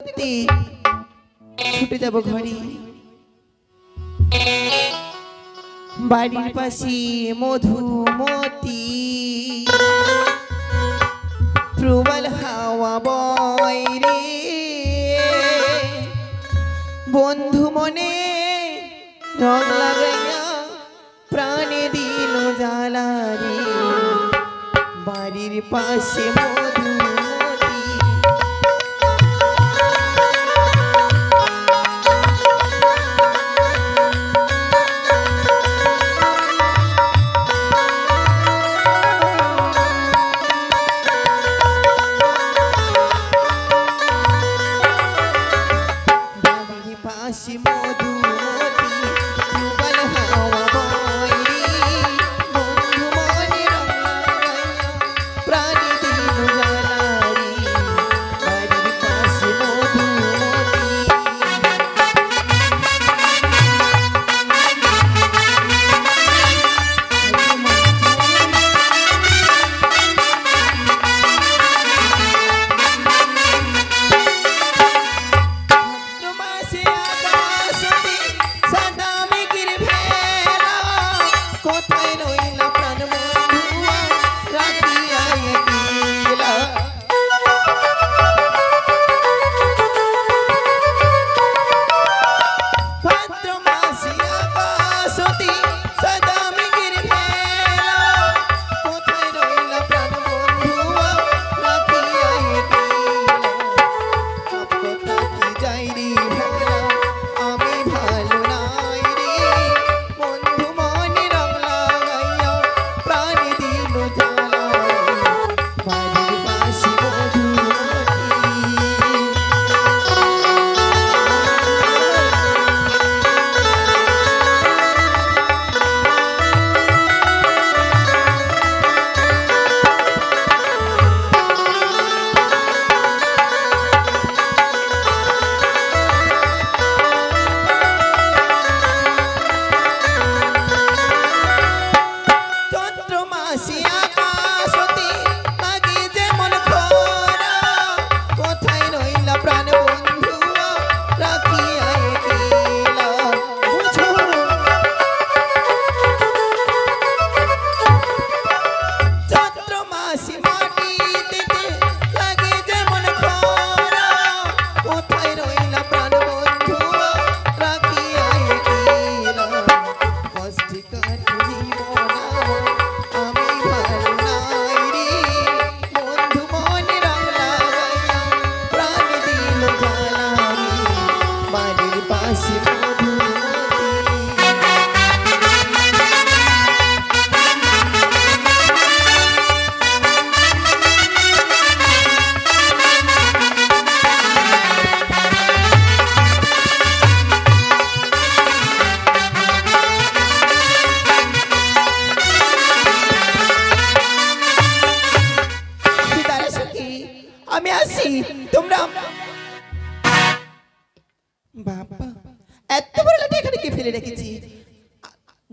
ছুটে যাব ঘরে। বাড়ির পাশে মধুমতি প্রবল হাওয়া বয় রে, বন্ধু মনে রং লাগাইয়া প্রাণে দিল জ্বালা রে। বাড়ির পাশে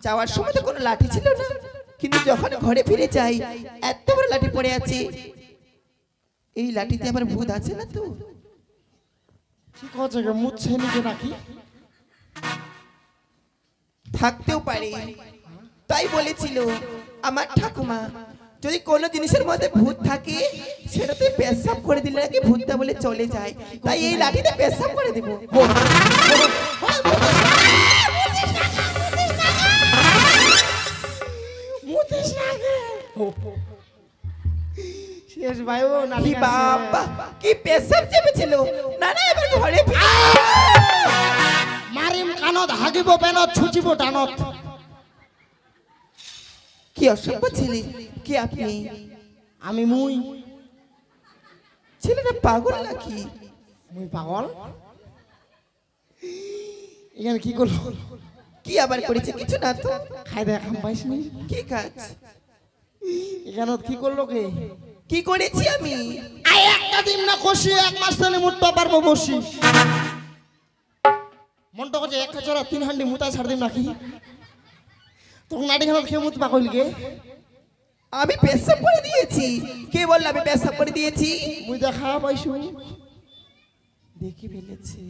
যাওয়ার সময় তো কোনো লাঠি ছিল না, কিন্তু যখন ঘরে ফিরে যাই এত বড় লাঠি পড়ে আছে। এই লাঠিতে আবার ভূত আছে না তো? ঠিক আছে, মুছে নিকে নাকি থাকতেও পারে। তাই বলেছিল আমার ঠাকুমা, যদি কোনো জিনিসের মধ্যে ভূত থাকে সেটাতে পেশাব করে দিলে নাকি ভূতটা বলে চলে যায়। তাই এই লাঠিতে পেশাব করে দেবো। শেষ ভাই ও কি বাবা কি পেশাব চেপেছিল। না না, এবার ঘরে মারিম কানত হাগিব বেনত ছুচিব টানত। কি অসভ্য ছেলে। কি আপনি? আমি মুই। ছেলেটা পাগল নাকি? মুই পাগল? এখানে কি করলো? কি আবার করেছে? কিছু না তো। খাই দেখা পাইসনি? কি কাজ? এখানে কি করলো কে? কি করেছি আমি? একটা দিন না কষি এক মাস ধরে মুটতে পারবো বসি। মনটা করছে একটা চড়া 3 হান্ডি মুতা ছাড় দিম নাকি? তখন নাটিখানা খেয়ে মুত পাকল গে। আমি পেশাব করে দিয়েছি। কে বলল আমি পেশাব করে দিয়েছি? মুই দেখা পাইছু। দেখে ফেলেছে।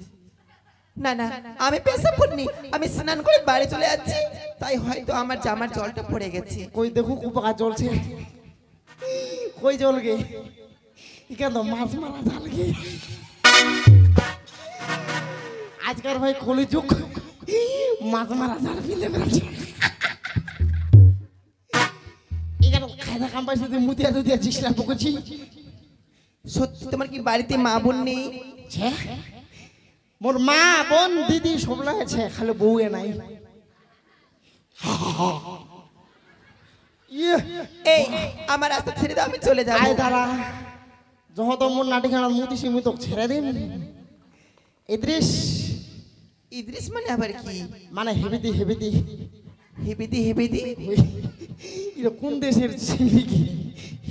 না না, আমি পেশাব করিনি, আমি স্নান করে বাড়ি চলে যাচ্ছি, তাই হয়তো আমার জামার জলটা পড়ে গেছে। কই দেখো কুপাকা জ্বলছে, কই জল গে কেন মাছ মারা জাল গে। আজকাল ভাই কলি যুগ, মাছ মারা জাল ফেলে বেড়াচ্ছে। এখানে খায়দা কাম পাইছে তুই মুতিয়া দুতিয়া চিসলা পকেছি। সত্যি তোমার কি বাড়িতে মা বোন নেই? ছে মোর মা বোন দিদি সবলা আছে, খালি বউয়ে নাই। এই আমার রাস্তা ছেড়ে দাও, আমি চলে যাবো। আয় দাঁড়া, যত মোর নাটিখানা মুতিছি মুই তোকে ছেড়ে দিন। ইদ্রিস ইদ্রিস মানে আবার কি? মানে হেবিদি হেবিদি হেবেদি হেবেদি এটা কোন দেশের ছেলে কি?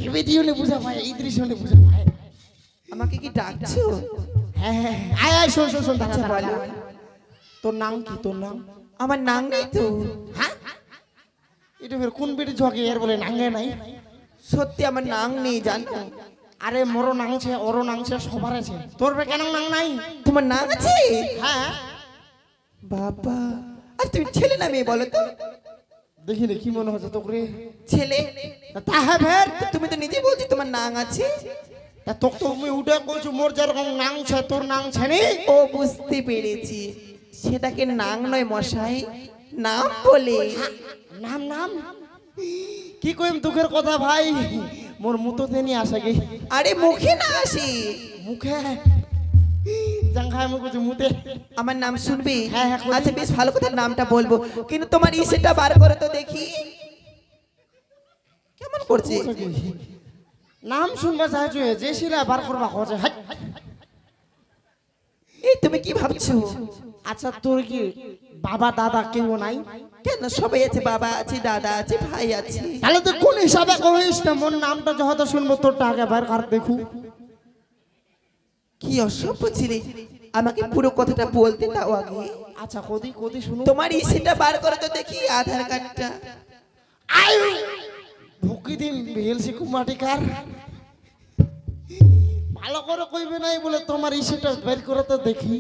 হেবিদি হলে বুঝা পায়, ইদ্রিস হলে বুঝা পায়। আমাকে কি ডাকছো? হ্যাঁ হ্যাঁ আয় আয়, শোন শোন শোন, দাঁড়া আচ্ছা, দাঁড়া। বলো। তোর নাম কি? তোর নাম? আমার নাম নেই তো। হ্যাঁ, এটা ফের কোন বেটি ঝকে এর বলে নাঙ্গে নাই? সত্যি আমার নাম নেই, জানো? আরে মোরও নাংছে, ওরও নাংছে, সবার আছে, তোর বে কেন নাং নাই? তোমার নাম আছে? হ্যাঁ, বাবা, আর তুমি ছেলে না মেয়ে বলো তো? দেখি রে কি মনে হচ্ছে তোকে? ছেলে। তা হ্যাঁ ফের তুমি তো নিজে বলছি তোমার নাম আছে। তা তোকে তো আমি উঠে কইছি মোর যেরকম নাংছে তোর নাংছে নি। ও বুঝতে পেরেছি, সেটাকে নাম নয় মশাই, নাম বলে। নাম নাম কি কইম দুঃখের কথা ভাই, মোর মুতোতে নি আসে গে। আরে মুখে না আসি, মুখে জাঙ্গায় মুখ মুতে। আমার নাম শুনবি? হ্যাঁ, হ্যাঁ, আচ্ছা বেশ ভালো কথা, নামটা বলবো, কিন্তু তোমার ইসেটা বার করে তো দেখি কেমন করছে। নাম শুনবা চাইছো, যে শিলা বার করবা খোঁজে। হাট। এই তুমি কি ভাবছো? আচ্ছা তোর কি বাবা দাদা কেউ নাই? কেন, সবাই আছে, বাবা আছে, দাদা আছে, ভাই আছে। তাহলে তুই কোন হিসাবে কহিস না মোর নামটা যখন শুনবো তোরটা আগে বার কর দেখু। কি অসভ্য ছিলে, আমাকে পুরো কথাটা বলতে দাও আগে। আচ্ছা কদি কদি শুনো। তোমার ইসেটা বার করে তো দেখি, আধার কার্ডটা। আয়ু ভুকি দিন ভেলসি কুমাটিকার, ভালো করে কইবে নাই বলে তোমার ইসেটা বের করে তো দেখি।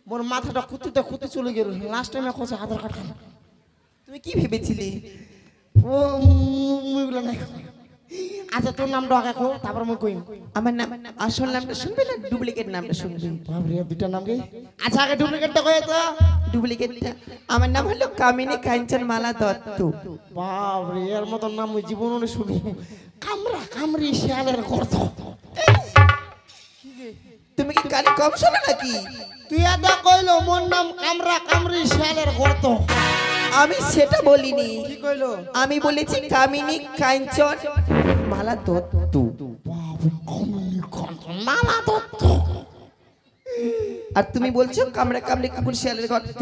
মোর মাথাটা কুতিতে কুতি চলে গেল, লাস্ট টাইমে কোসে আধার কার্ড খান। তুমি কি ভেবেছিলে? ও মুইগুলো নাই। আচ্ছা তোর নামটা আগে কো, তারপর মই কইম। আমার নাম, আসল নামটা শুনবে না ডুপ্লিকেট নামটা শুনবে? বাবরে দুইটা নাম গে। আচ্ছা আগে ডুপ্লিকেটটা কই তো। ডুপ্লিকেটটা আমার নাম হলো কামিনী কাঞ্চন মালা দত্ত। বাবরে এর মত নাম মই জীবনে শুনি। কামরা কামরি শিয়ালের গর্ত। তুমি কি কানে কম শোনো নাকি? তুই এত কইলো মোর নাম কামরা কামরি শিয়ালের গর্ত। আমি সেটা বলিনি, কি কইলো? আমি বলেছি কামিনী কাঞ্চন মালা দত্ত। বাবরে কামরি কাঞ্চন মালা দত্ত। আর তুমি বলছো কামড়া কামড়ে কুকুর শিয়ালের গর্ত।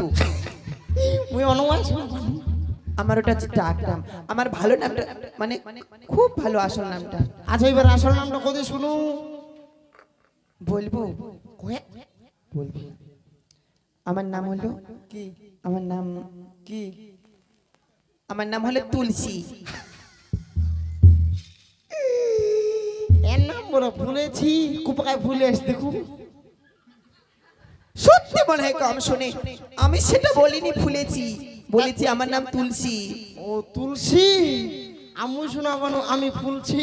মুই অনুমান শুনি। আমার ওটা হচ্ছে ডাক নাম, আমার ভালো নামটা মানে খুব ভালো আসল নামটা। আচ্ছা এবার আসল নামটা কদি শুনু। বলবো? কয়ে বলবো। আমার নাম হলো কি আমার নাম কি? আমার নাম হলো তুলসী। এর নাম বলে ভুলেছি, কুপাকায় ভুলে এসে দেখু। সত্যি মনে হয় কম শুনে, আমি সেটা বলিনি, ভুলেছি, বলেছি আমার নাম তুলসী। ও তুলসী, আমি শোনাবানো আমি ফুলছি।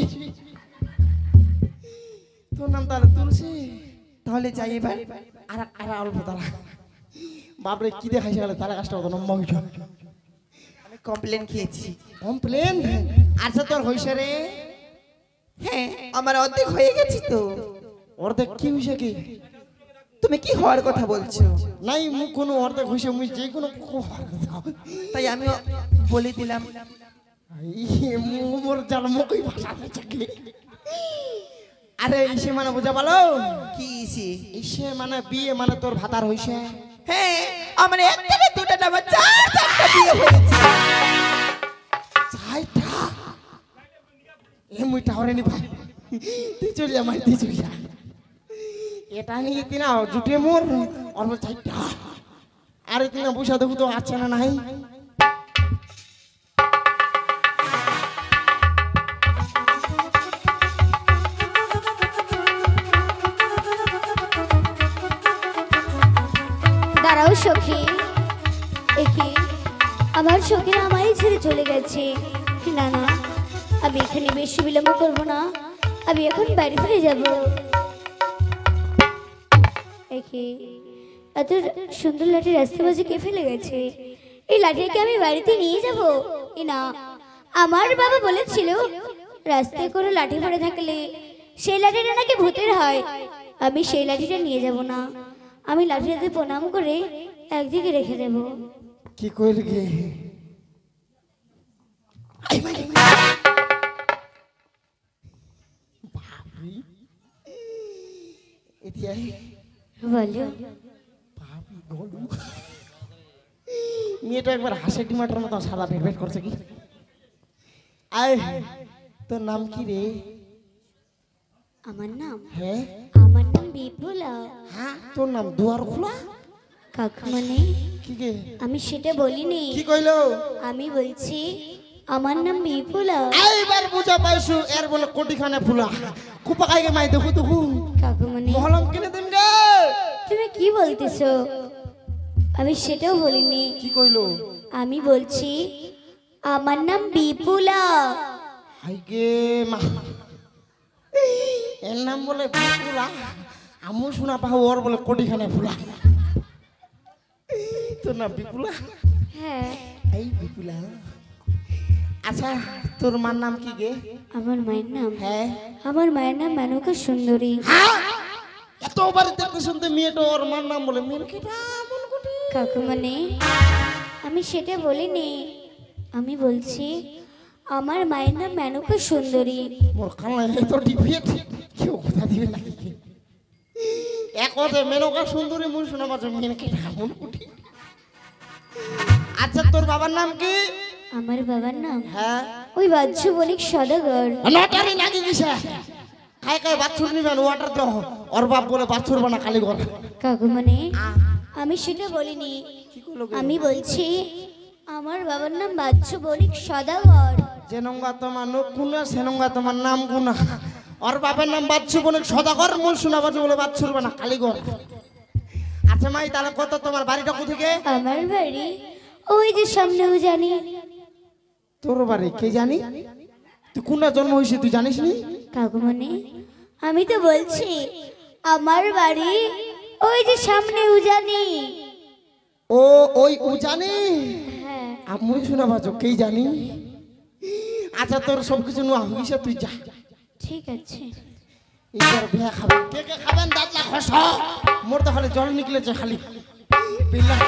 তোর নাম তাহলে তুলসী। তাহলে যাই এবার। আর আর অল্প তারা বাপরে কি দেখাইছে গেলে তারা কাজটা হতো নম্বর হইল। আমি কমপ্লেন খেয়েছি। কমপ্লেন? আচ্ছা তোর হইছে রে? হ্যাঁ, আমার অর্ধেক হয়ে গেছি তো। অর্ধেক কি হইছে কি? তুমি কি হওয়ার কথা বলছো? নাই মুখ কোনো অর্ধেক হইছে, মুই যে কোনো তাই আমি বলে দিলাম। মোর জাল মুখই ভাষা চাকরি। আরে ইসে মানে বুঝা পালো? কি ইসে? ইসে মানে বিয়ে মানে তোর ভাতার হইছে। হ্যাঁ, আমার একটা না দুটা না, আমার চারটা বিয়ে হয়েছে। চাইটা এ মুই টাওয়ারে নি ভাই, তুই চল যা মাই, তুই চল যা। এটা নিয়ে তিনা জুটে মোর অল্প চাইটা। আরে তিনা বুঝা দেখু তো আচ্ছা না নাই। দাঁড়াও সখী, একে আমার সখীরা আমায় ছেড়ে চলে গেছে। না না, আমি এখানে বেশি বিলম্ব করবো না, আমি এখন বাড়ি ফিরে যাব। একে এত সুন্দর লাঠি রাস্তা মাঝে কে ফেলে গেছে? এই লাঠিটাকে আমি বাড়িতে নিয়ে যাব? না, আমার বাবা বলেছিল রাস্তায় কোনো লাঠি পড়ে থাকলে সেই লাঠিটা নাকি ভূতের হয়। আমি সেই লাঠিটা নিয়ে যাব না, আমি লাঠিটাতে প্রণাম করে একদিকে রেখে দেব। কি কইল গে? বলো মেয়েটা একবার হাসে টিমাটার মতো সাদা ভেট ভেট করছে কি? আয়, তোর নাম কি রে? আমার নাম? হ্যাঁ, আমার নাম বিপুলা। হ্যাঁ, তোর নাম দুয়ার খোলা? কাকুমনি, কি গে? আমি সেটা বলিনি, কি কইলো? আমি বলছি আমার নাম বিপুলা। এইবার বুঝা পাইছো, এর বলে কোটিখানে ফুলা কুপা খাইকে মাই দেখো তো কাকুমনি, মহলম কিনে দিন গে। তুমি কি বলতেছো? আমি সেটাও বলিনি, কি কইলো? আমি বলছি আমার নাম বিপুলা। হাইগে মা, এর নাম বলে বিপুলা, আমু শোনা পাও ওর বলে কোটিখানে ফুলা। তোর নাম বিপুলা? হ্যাঁ। এই বিপুলা। আচ্ছা, তোর মার নাম কি গে? আমার মায়ের নাম? হ্যাঁ, আমার মায়ের নাম মেনকা সুন্দরী। এত বাড়ি দেখতে শুনতে মেয়েটা ওর মার নাম বলে মিলকিটা মন কোটি। কাকুমনি, আমি সেটা বলিনি, আমি বলছি আমার মায়ের নাম মেনকা সুন্দরী। মোর কালা এত ডিভিয়েট কেউ কথা দিবে নাকি? এক কথা মেনকা সুন্দরী মুই শোনা পাচ্ছ মিলকিটা মন কোটি। আচ্ছা, তোর বাবার নাম কি? আমার বাবার নাম? হ্যাঁ, ওই বাহ্য বণিক সদাগর। নটারি নাকি কিসে খাই খাই বাছুর নিবেন ওয়াটার দাও, ওর বাপ বলে বাছুর বানা খালি ঘর। কাকুমনি, আমি সেটা বলিনি, আমি বলছি আমার বাবার নাম বাহ্য বণিক সদাগর। জেনঙ্গা তোমার নোক গুনা, সেনঙ্গা তোমার নাম গুনা। ওর বাপের নাম বাচ্চু বনে সদাগর, মূল শোনা বাজু বলে বাচ্চুর বানা কালীগর। আচ্ছা মাই, তাহলে কত তোমার বাড়িটা কোথেকে? আমার বাড়ি ওই যে সামনেও জানি। তোর বাড়ি কে জানি? তুই কোনটা জন্ম হয়েছে তুই জানিস নি? কাকুমনি, আমি তো বলছি আমার বাড়ি ওই যে সামনে উজানি। ও ওই উজানি? হ্যাঁ। আমি শোনা বাজু কে জানি। আচ্ছা, তোর সব কিছু নোয়া হইছে, তুই যা। ঠিক আছে। এইবার বিয়া খাবেন, কে কে খাবেন দাঁতলা খস। মোর তো খালি জল নিকলেছে খালি। বিল্লাহ